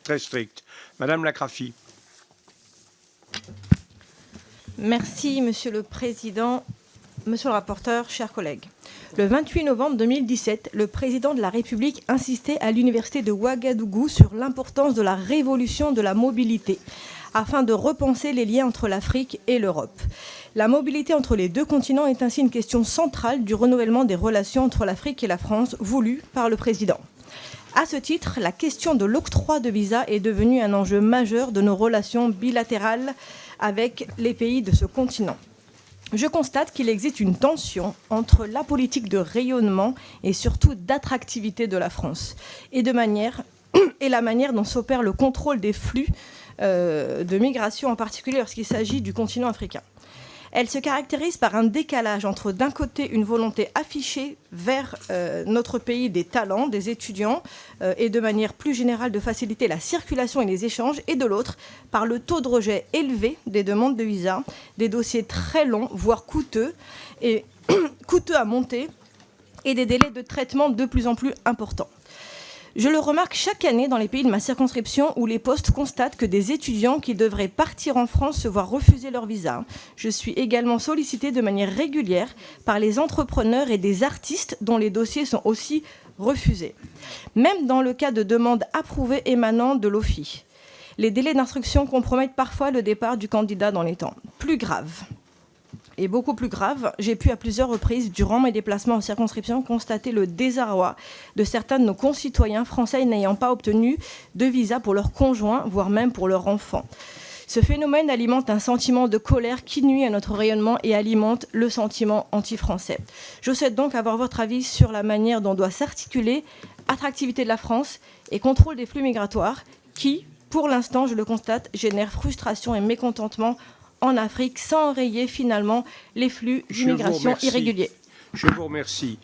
très strictes. Madame Lacrafi. Merci, Monsieur le Président, Monsieur le rapporteur, chers collègues. Le 28 novembre 2017, le président de la République insistait à l'université de Ouagadougou sur l'importance de la révolution de la mobilité afin de repenser les liens entre l'Afrique et l'Europe. La mobilité entre les deux continents est ainsi une question centrale du renouvellement des relations entre l'Afrique et la France voulue par le président. À ce titre, la question de l'octroi de visa est devenue un enjeu majeur de nos relations bilatérales avec les pays de ce continent. Je constate qu'il existe une tension entre la politique de rayonnement et surtout d'attractivité de la France et la manière dont s'opère le contrôle des flux de migration, en particulier lorsqu'il s'agit du continent africain. Elle se caractérise par un décalage entre, d'un côté, une volonté affichée vers notre pays des talents, des étudiants, et de manière plus générale de faciliter la circulation et les échanges, et de l'autre, par le taux de rejet élevé des demandes de visa, des dossiers très longs, voire coûteux, et coûteux à monter, et des délais de traitement de plus en plus importants. Je le remarque chaque année dans les pays de ma circonscription où les postes constatent que des étudiants qui devraient partir en France se voient refuser leur visa. Je suis également sollicitée de manière régulière par les entrepreneurs et des artistes dont les dossiers sont aussi refusés. Même dans le cas de demandes approuvées émanant de l'OFII. Les délais d'instruction compromettent parfois le départ du candidat dans les temps. Plus grave. Et beaucoup plus grave, j'ai pu à plusieurs reprises, durant mes déplacements en circonscription, constater le désarroi de certains de nos concitoyens français n'ayant pas obtenu de visa pour leur conjoint, voire même pour leur enfant. Ce phénomène alimente un sentiment de colère qui nuit à notre rayonnement et alimente le sentiment anti-français. Je souhaite donc avoir votre avis sur la manière dont doit s'articuler attractivité de la France et contrôle des flux migratoires qui, pour l'instant, je le constate, génèrent frustration et mécontentement en Afrique sans enrayer finalement les flux d'immigration irréguliers. Je vous remercie.